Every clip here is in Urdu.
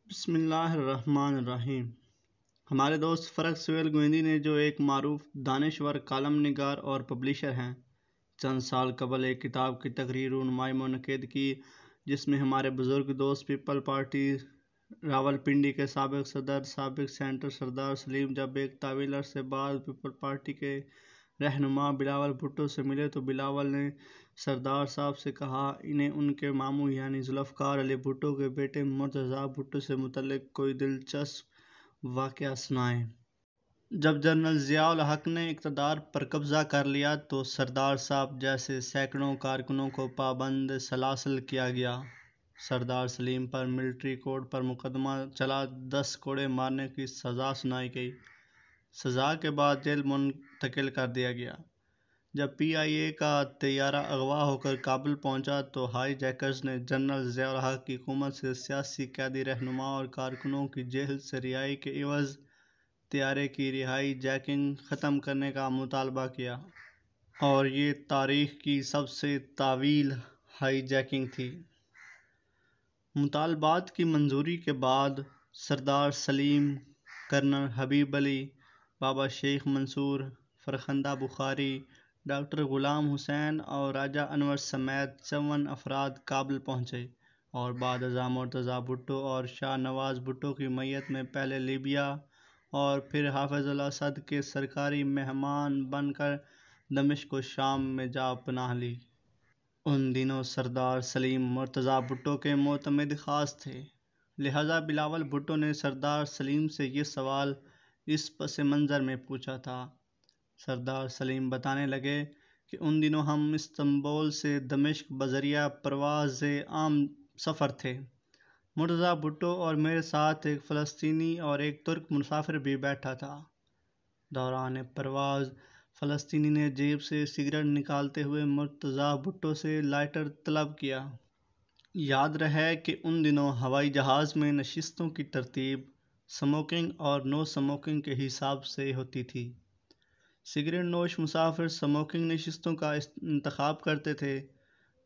بسم اللہ الرحمن الرحیم۔ ہمارے دوست فرق سہیل گویندی نے جو ایک معروف دانشور کالم نگار اور پبلشر ہیں، چند سال قبل ایک کتاب کی تقریر رونمائی منعقد کی جس میں ہمارے بزرگ دوست پیپل پارٹی راولپنڈی کے سابق صدر سابق سینٹر سردار سلیم جب ایک طویل عرصے بعد پیپل پارٹی کے رہنما بلاول بھٹو سے ملے تو بلاول نے سردار صاحب سے کہا انہیں ان کے ماموں یعنی ذوالفقار علی بھٹو کے بیٹے مرتضیٰ بھٹو سے متعلق کوئی دلچسپ واقعہ سنائیں۔ جب جنرل ضیاء الحق نے اقتدار پر قبضہ کر لیا تو سردار صاحب جیسے سینکڑوں کارکنوں کو پابند سلاسل کیا گیا۔ سردار سلیم پر ملٹری کوڈ پر مقدمہ چلا، 10 کوڑے مارنے کی سزا سنائی گئی۔ سزا کے بعد جیل منتقل کر دیا گیا۔ جب پی آئی اے کا طیارہ اغوا ہو کر کابل پہنچا تو ہائی جیکرز نے جنرل ضیاء الحق کی حکومت سے سیاسی قیدی رہنما اور کارکنوں کی جیل سے رہائی کے عوض طیارے کی ہائی جیکنگ ختم کرنے کا مطالبہ کیا، اور یہ تاریخ کی سب سے طویل ہائی جیکنگ تھی۔ مطالبات کی منظوری کے بعد سردار سلیم، کرنل حبیب علی، بابا شیخ منصور، فرخندہ بخاری، ڈاکٹر غلام حسین اور راجہ انور سمیت 54 افراد کابل پہنچے اور بعد ازاں مرتضیٰ بھٹو اور شاہ نواز بھٹو کی میت میں پہلے لیبیا اور پھر حافظ الاسد کے سرکاری مہمان بن کر دمشق و شام میں جا پناہ لی۔ ان دنوں سردار سلیم مرتضیٰ بھٹو کے معتمد خاص تھے، لہذا بلاول بھٹو نے سردار سلیم سے یہ سوال اس پس منظر میں پوچھا تھا۔ سردار سلیم بتانے لگے کہ ان دنوں ہم استنبول سے دمشق بذریعہ پرواز عام سفر تھے۔ مرتضیٰ بھٹو اور میرے ساتھ ایک فلسطینی اور ایک ترک مسافر بھی بیٹھا تھا۔ دوران پرواز فلسطینی نے جیب سے سگریٹ نکالتے ہوئے مرتضیٰ بھٹو سے لائٹر طلب کیا۔ یاد رہے کہ ان دنوں ہوائی جہاز میں نشستوں کی ترتیب اسموکنگ اور نو اسموکنگ کے حساب سے ہوتی تھی۔ سگریٹ نوش مسافر اسموکنگ نشستوں کا انتخاب کرتے تھے۔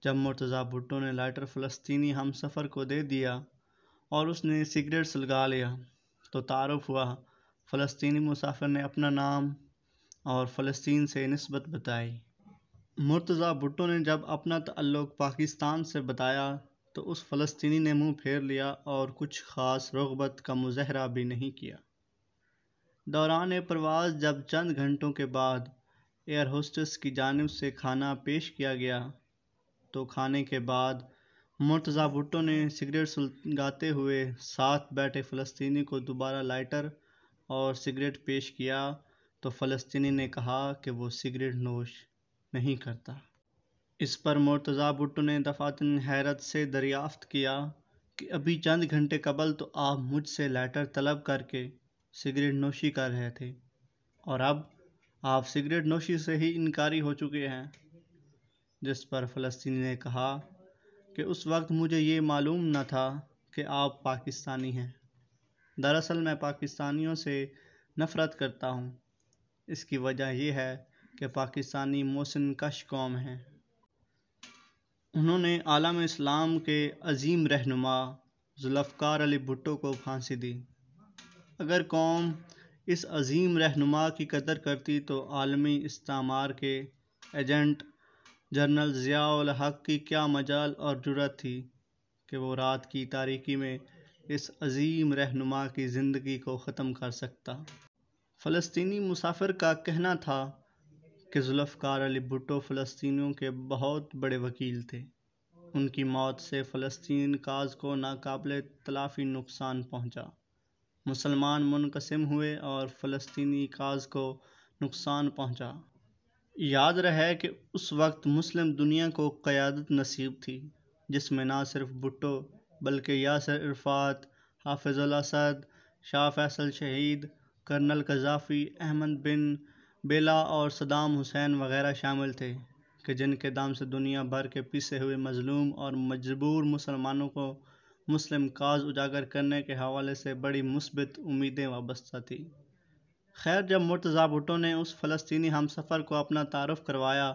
جب مرتضیٰ بھٹو نے لائٹر فلسطینی ہم سفر کو دے دیا اور اس نے سگریٹ سلگا لیا تو تعارف ہوا۔ فلسطینی مسافر نے اپنا نام اور فلسطین سے نسبت بتائی۔ مرتضیٰ بھٹو نے جب اپنا تعلق پاکستان سے بتایا تو اس فلسطینی نے منہ پھیر لیا اور کچھ خاص رغبت کا مظاہرہ بھی نہیں کیا۔ دوران پرواز جب چند گھنٹوں کے بعد ایئر ہوسٹس کی جانب سے کھانا پیش کیا گیا تو کھانے کے بعد مرتضیٰ بھٹو نے سگریٹ سلگاتے ہوئے ساتھ بیٹھے فلسطینی کو دوبارہ لائٹر اور سگریٹ پیش کیا تو فلسطینی نے کہا کہ وہ سگریٹ نوش نہیں کرتا۔ اس پر مرتضیٰ بھٹو نے دفعتاً حیرت سے دریافت کیا کہ ابھی چند گھنٹے قبل تو آپ مجھ سے لائٹر طلب کر کے سگریٹ نوشی کر رہے تھے اور اب آپ سگریٹ نوشی سے ہی انکاری ہو چکے ہیں۔ جس پر فلسطینی نے کہا کہ اس وقت مجھے یہ معلوم نہ تھا کہ آپ پاکستانی ہیں۔ دراصل میں پاکستانیوں سے نفرت کرتا ہوں۔ اس کی وجہ یہ ہے کہ پاکستانی محسن کش قوم ہیں۔ انہوں نے عالم اسلام کے عظیم رہنما ذوالفقار علی بھٹو کو پھانسی دی۔ اگر قوم اس عظیم رہنما کی قدر کرتی تو عالمی استعمار کے ایجنٹ جنرل ضیاء الحق کی کیا مجال اور جرأت تھی کہ وہ رات کی تاریکی میں اس عظیم رہنما کی زندگی کو ختم کر سکتا۔ فلسطینی مسافر کا کہنا تھا کہ ذوالفقار علی بھٹو فلسطینیوں کے بہت بڑے وکیل تھے۔ ان کی موت سے فلسطین کاز کو ناقابل تلافی نقصان پہنچا۔ مسلمان منقسم ہوئے اور فلسطینی کاز کو نقصان پہنچا۔ یاد رہے کہ اس وقت مسلم دنیا کو قیادت نصیب تھی جس میں نہ صرف بھٹو بلکہ یاسر عرفات، حافظ الاسد، شاہ فیصل شہید، کرنل قذافی، احمد بن بیلا اور صدام حسین وغیرہ شامل تھے کہ جن کے دم سے دنیا بھر کے پسے ہوئے مظلوم اور مجبور مسلمانوں کو مسلم کاز اجاگر کرنے کے حوالے سے بڑی مثبت امیدیں وابستہ تھیں۔ خیر، جب مرتضیٰ بھٹو نے اس فلسطینی ہم سفر کو اپنا تعارف کروایا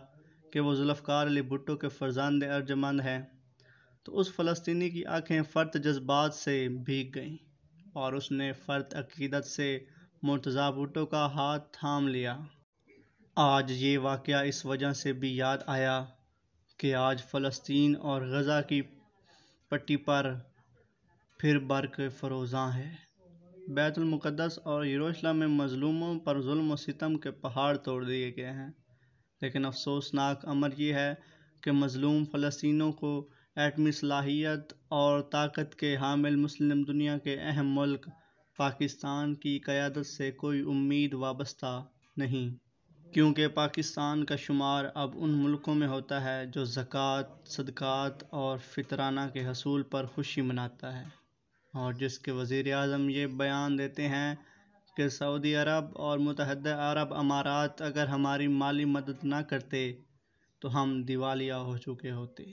کہ وہ ذوالفقار علی بھٹو کے فرزند ارجمند ہیں تو اس فلسطینی کی آنکھیں فرط جذبات سے بھیگ گئیں۔ اور اس نے فرد عقیدت سے مرتضیٰ بھٹو کا ہاتھ تھام لیا۔ آج یہ واقعہ اس وجہ سے بھی یاد آیا کہ آج فلسطین اور غزہ کی پٹی پر پھر برق فروزاں ہے۔ بیت المقدس اور یروشلم میں مظلوموں پر ظلم و ستم کے پہاڑ توڑ دیے گئے ہیں، لیکن افسوسناک امر یہ ہے کہ مظلوم فلسطینیوں کو ایٹمی صلاحیت اور طاقت کے حامل مسلم دنیا کے اہم ملک پاکستان کی قیادت سے کوئی امید وابستہ نہیں، کیونکہ پاکستان کا شمار اب ان ملکوں میں ہوتا ہے جو زکوٰۃ، صدقات اور فطرانہ کے حصول پر خوشی مناتا ہے، اور جس کے وزیر اعظم یہ بیان دیتے ہیں کہ سعودی عرب اور متحدہ عرب امارات اگر ہماری مالی مدد نہ کرتے تو ہم دیوالیہ ہو چکے ہوتے۔